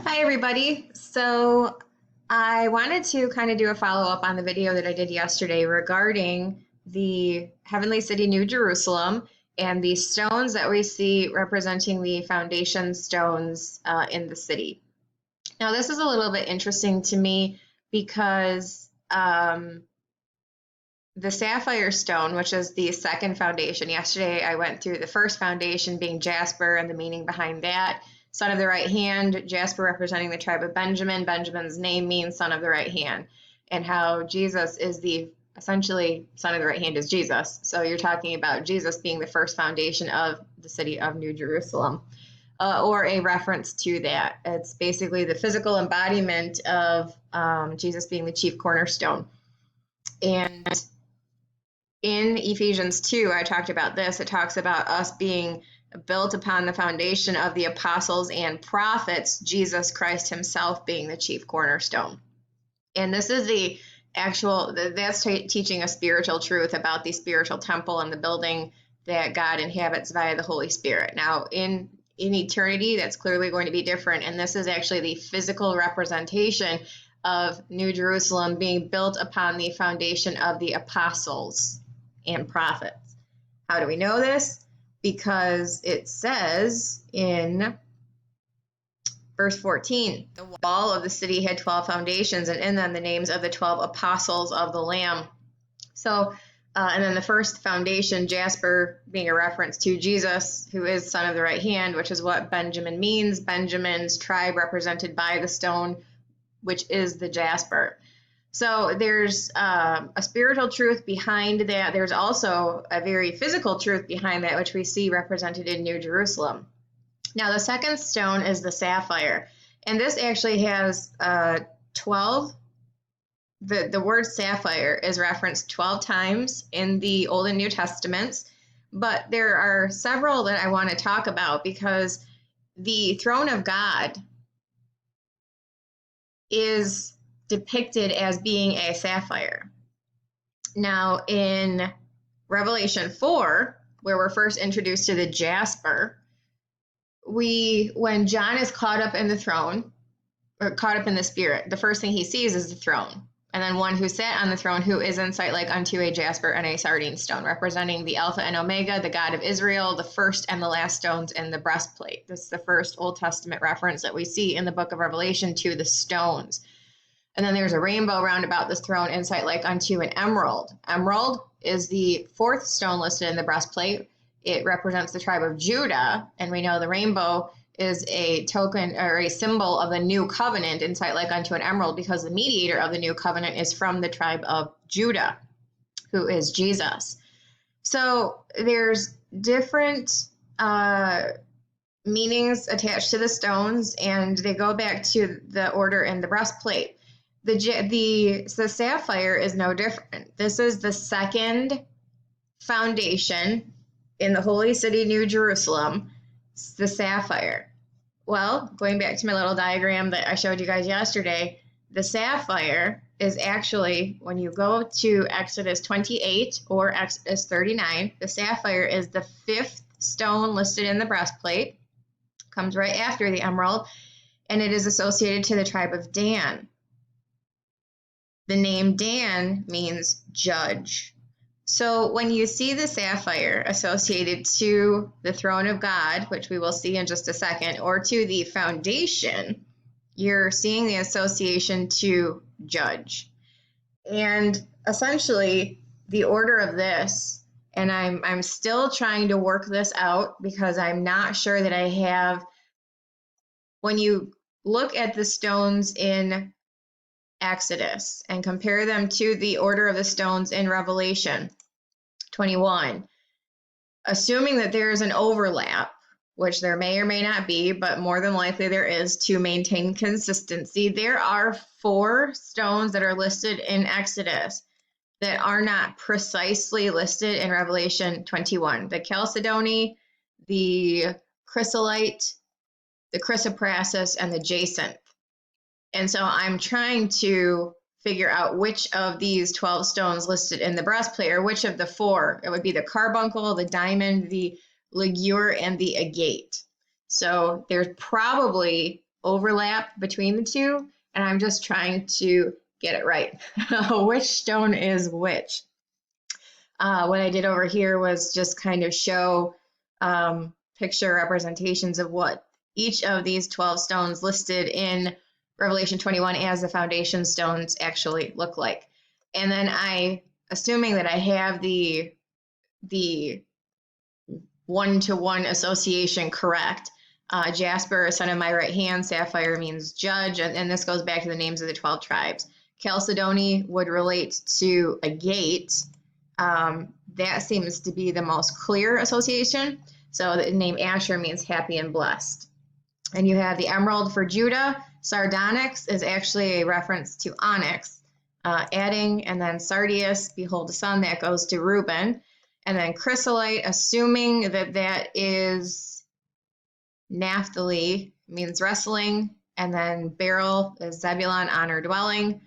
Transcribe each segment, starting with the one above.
Hi, everybody. So I wanted to kind of do a follow-up on the video that I did yesterday regarding the Heavenly City, New Jerusalem, and the stones that we see representing the foundation stones in the city. Now, this is a little bit interesting to me because the sapphire stone, which is the second foundation, yesterday I went through the first foundation being jasper and the meaning behind that. Son of the right hand, jasper representing the tribe of Benjamin. Benjamin's name means son of the right hand, and how Jesus is the essentially son of the right hand is Jesus. So you're talking about Jesus being the first foundation of the city of New Jerusalem, or a reference to that. It's basically the physical embodiment of Jesus being the chief cornerstone. And in Ephesians 2, I talked about this. It talks about us being built upon the foundation of the apostles and prophets, Jesus Christ himself being the chief cornerstone. And this is the actual, that's teaching a spiritual truth about the spiritual temple and the building that God inhabits via the Holy Spirit. Now, in eternity, that's clearly going to be different. And this is actually the physical representation of New Jerusalem being built upon the foundation of the apostles and prophets. How do we know this? Because it says in verse 14, the wall of the city had 12 foundations, and in them the names of the 12 apostles of the Lamb. So, and then the first foundation, jasper, being a reference to Jesus, who is son of the right hand, which is what Benjamin means. Benjamin's tribe represented by the stone, which is the jasper. So there's a spiritual truth behind that. There's also a very physical truth behind that, which we see represented in New Jerusalem. Now, the second stone is the sapphire. And this actually has 12. The word sapphire is referenced 12 times in the Old and New Testaments. But there are several that I want to talk about because the throne of God is depicted as being a sapphire. Now, in Revelation 4, where we're first introduced to the jasper, when John is caught up in the throne, or caught up in the spirit, the first thing he sees is the throne. And then one who sat on the throne, who is in sight like unto a jasper and a sardine stone, representing the Alpha and Omega, the God of Israel, the first and the last stones in the breastplate. This is the first Old Testament reference that we see in the book of Revelation to the stones. And then there's a rainbow round about this throne, in sight like unto an emerald. Emerald is the fourth stone listed in the breastplate. It represents the tribe of Judah, and we know the rainbow is a token or a symbol of the new covenant, in sight like unto an emerald, because the mediator of the new covenant is from the tribe of Judah, who is Jesus. So there's different meanings attached to the stones, and they go back to the order in the breastplate. The sapphire is no different. This is the second foundation in the holy city, New Jerusalem, the sapphire. Well, going back to my little diagram that I showed you guys yesterday, the sapphire is actually, when you go to Exodus 28 or Exodus 39, the sapphire is the fifth stone listed in the breastplate, comes right after the emerald, and it is associated to the tribe of Dan. The name Dan means judge. So when you see the sapphire associated to the throne of God, which we will see in just a second, or to the foundation, you're seeing the association to judge. And essentially, the order of this, and I'm still trying to work this out because I'm not sure that I have, when you look at the stones in Exodus and compare them to the order of the stones in Revelation 21, assuming that there is an overlap, which there may or may not be, but more than likely there is, to maintain consistency, there are 4 stones that are listed in Exodus that are not precisely listed in Revelation 21. The chalcedony, the chrysolite, the chrysoprasus, and the jacinth. And so I'm trying to figure out which of these 12 stones listed in the breastplate, or which of the 4. It would be the carbuncle, the diamond, the ligure, and the agate. So there's probably overlap between the two, and I'm just trying to get it right. Which stone is which? What I did over here was just kind of show picture representations of what each of these 12 stones listed in Revelation 21 as the foundation stones actually look like. And then assuming that I have the one-to-one association correct, Jasper, son of my right hand, Sapphire means judge, and this goes back to the names of the 12 tribes. Chalcedony would relate to a gate. That seems to be the most clear association. So the name Asher means happy and blessed. And you have the emerald for Judah. Sardonyx is actually a reference to onyx, adding, and then sardius, behold the sun, that goes to Reuben. And then chrysolite, assuming that that is Naphtali, means wrestling. And then beryl is Zebulun, honor dwelling.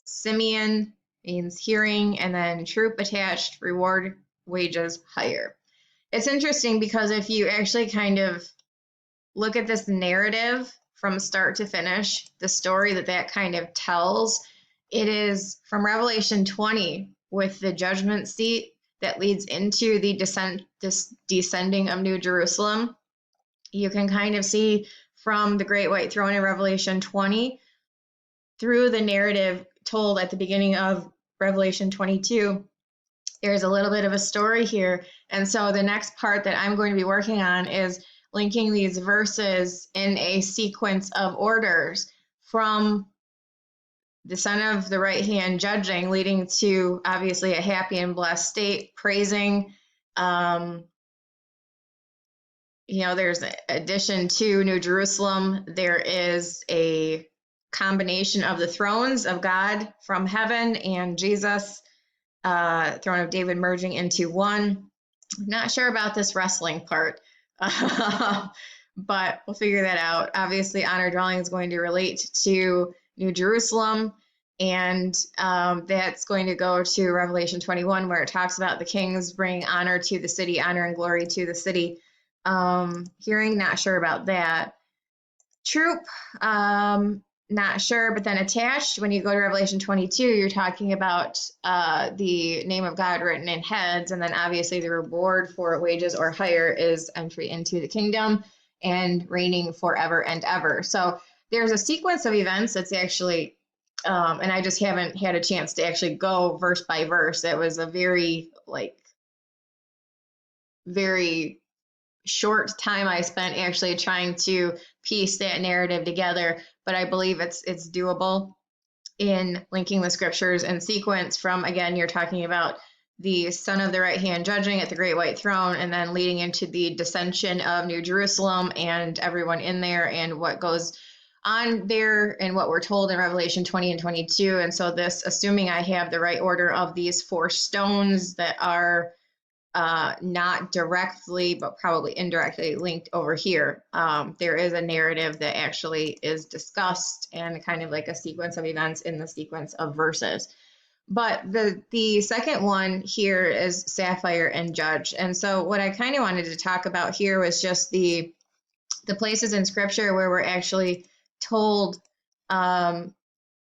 Simeon means hearing. And then troop attached, reward, wages, hire. It's interesting because if you actually kind of look at this narrative from start to finish, the story that kind of tells, it is from Revelation 20 with the judgment seat that leads into the descending of New Jerusalem. You can kind of see from the Great White Throne in Revelation 20 through the narrative told at the beginning of Revelation 22. There's a little bit of a story here. And so the next part that I'm going to be working on is linking these verses in a sequence of orders from the son of the right hand judging, leading to obviously a happy and blessed state, praising. There's an addition to New Jerusalem. There is a combination of the thrones of God from heaven and Jesus, throne of David merging into one. Not sure about this wrestling part, but we'll figure that out. Obviously, honor dwelling is going to relate to New Jerusalem, and that's going to go to Revelation 21, where it talks about the kings bring honor to the city, honor and glory to the city. Hearing, not sure about that. Troop, not sure, but then attached, when you go to Revelation 22, you're talking about the name of God written in heads, and then obviously the reward for wages or hire is entry into the kingdom and reigning forever and ever. So there's a sequence of events that's actually, and I just haven't had a chance to actually go verse by verse. It was a very short time I spent actually trying to piece that narrative together, but I believe it's doable in linking the scriptures in sequence from, again, you're talking about the son of the right hand judging at the great white throne, and then leading into the dissension of New Jerusalem and everyone in there and what goes on there and what we're told in Revelation 20 and 22. And so this, assuming I have the right order of these 4 stones that are not directly, but probably indirectly linked over here. There is a narrative that actually is discussed and kind of like a sequence of events in the sequence of verses. But the second one here is Sapphire and Judge. And so what I kind of wanted to talk about here was just the places in scripture where we're actually told,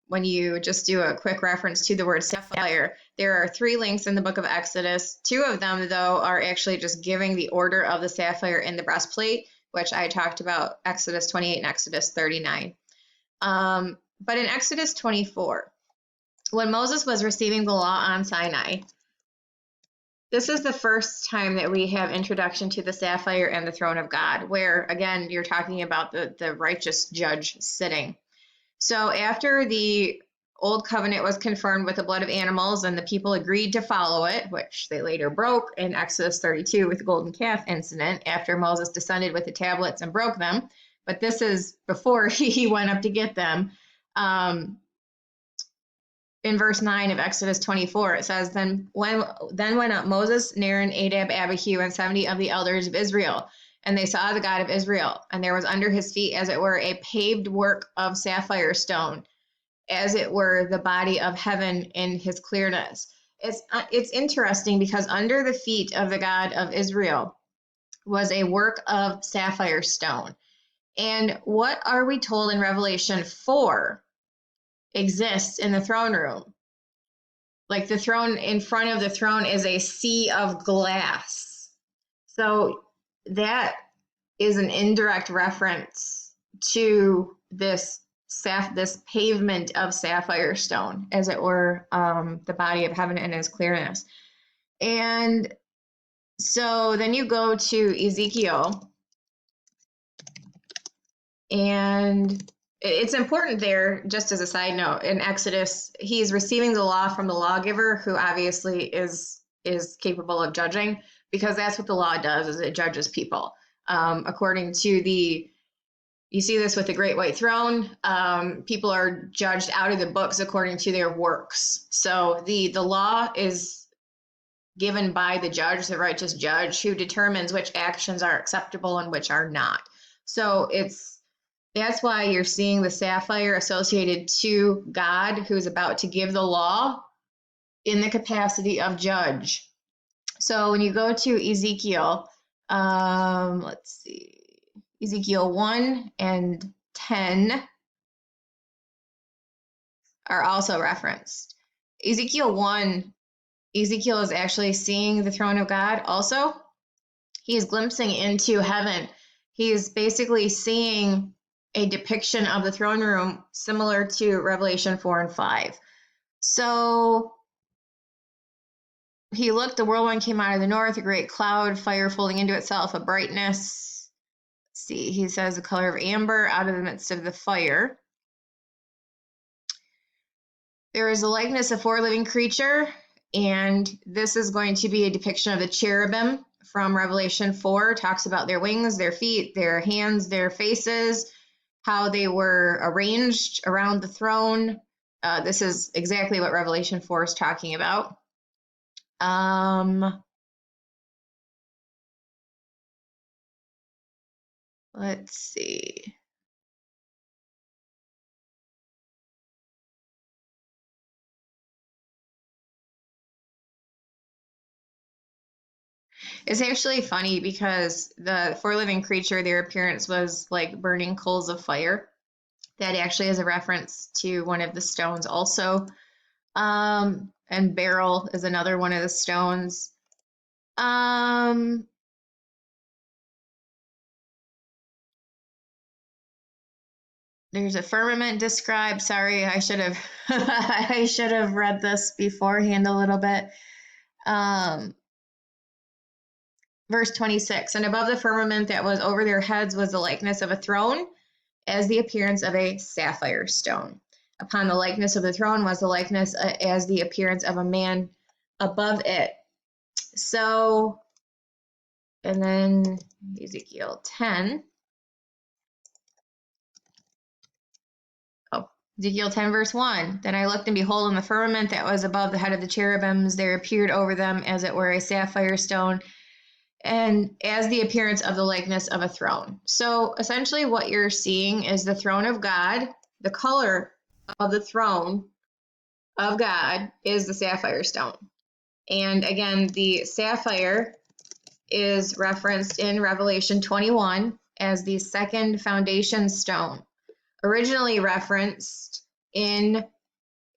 when you just do a quick reference to the word sapphire, there are 3 links in the book of Exodus. 2 of them, though, are actually just giving the order of the sapphire in the breastplate, which I talked about, Exodus 28 and Exodus 39. But in Exodus 24, when Moses was receiving the law on Sinai, this is the first time that we have introduction to the sapphire and the throne of God, where, again, you're talking about the righteous judge sitting. So after the old covenant was confirmed with the blood of animals and the people agreed to follow it, which they later broke in Exodus 32 with the golden calf incident after Moses descended with the tablets and broke them. But this is before he went up to get them. In verse 9 of Exodus 24, it says, Then went up Moses, Aaron, Nadab, Abihu, and 70 of the elders of Israel. And they saw the God of Israel, and there was under his feet, as it were, a paved work of sapphire stone, as it were the body of heaven in his clearness. It's interesting because under the feet of the God of Israel was a work of sapphire stone. And what are we told in Revelation 4 exists in the throne room? Like the throne, in front of the throne is a sea of glass. So that is an indirect reference to this pavement of sapphire stone, as it were, the body of heaven in its clearness. And so then you go to Ezekiel, and it's important there, just as a side note, in Exodus, he's receiving the law from the lawgiver, who obviously is capable of judging, because that's what the law does, is it judges people. According to you see this with the Great White Throne, people are judged out of the books according to their works. So the law is given by the judge, the righteous judge, who determines which actions are acceptable and which are not. So that's why you're seeing the sapphire associated to God, who's about to give the law in the capacity of judge. So when you go to Ezekiel, let's see, Ezekiel 1 and 10 are also referenced. Ezekiel 1, Ezekiel is actually seeing the throne of God also. He's glimpsing into heaven. He's basically seeing a depiction of the throne room similar to Revelation 4 and 5. So he looked, the whirlwind came out of the north, a great cloud, fire folding into itself, a brightness. Let's see, he says the color of amber out of the midst of the fire. There is a likeness of 4 living creature, and this is going to be a depiction of the cherubim from Revelation 4. It talks about their wings, their feet, their hands, their faces, how they were arranged around the throne. This is exactly what Revelation 4 is talking about. Let's see. It's actually funny because the 4 living creature, their appearance was like burning coals of fire. That actually is a reference to one of the stones also. And beryl is another one of the stones. There's a firmament described. Sorry, I should have I should have read this beforehand a little bit. Verse 26, and above the firmament that was over their heads was the likeness of a throne, as the appearance of a sapphire stone. Upon the likeness of the throne was the likeness as the appearance of a man above it. So, and then Ezekiel 10. Ezekiel 10 verse 1, then I looked and behold, in the firmament that was above the head of the cherubims, there appeared over them as it were a sapphire stone, and as the appearance of the likeness of a throne. So essentially what you're seeing is the throne of God. The color of the throne of God is the sapphire stone. And again, the sapphire is referenced in Revelation 21 as the second foundation stone, originally referenced in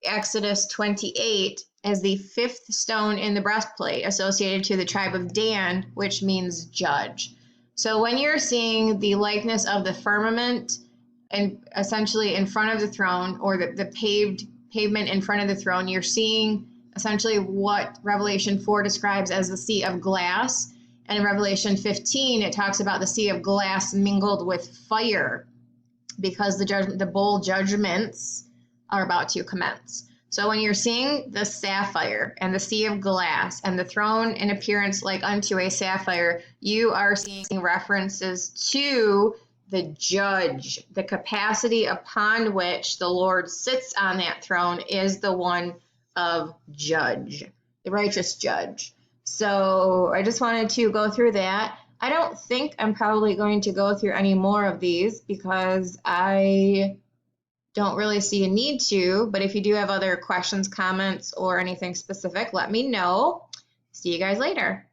Exodus 28 as the 5th stone in the breastplate, associated to the tribe of Dan, which means judge. So when you're seeing the likeness of the firmament and essentially in front of the throne, or the pavement in front of the throne, you're seeing essentially what Revelation 4 describes as the sea of glass. And in Revelation 15, it talks about the sea of glass mingled with fire, because the bowl judgments are about to commence. So when you're seeing the sapphire and the sea of glass and the throne in appearance like unto a sapphire, you are seeing references to the judge. The capacity upon which the Lord sits on that throne is the one of judge, the righteous judge. So I just wanted to go through that. I don't think I'm probably going to go through any more of these because I don't really see a need to, but if you do have other questions, comments, or anything specific, let me know. See you guys later.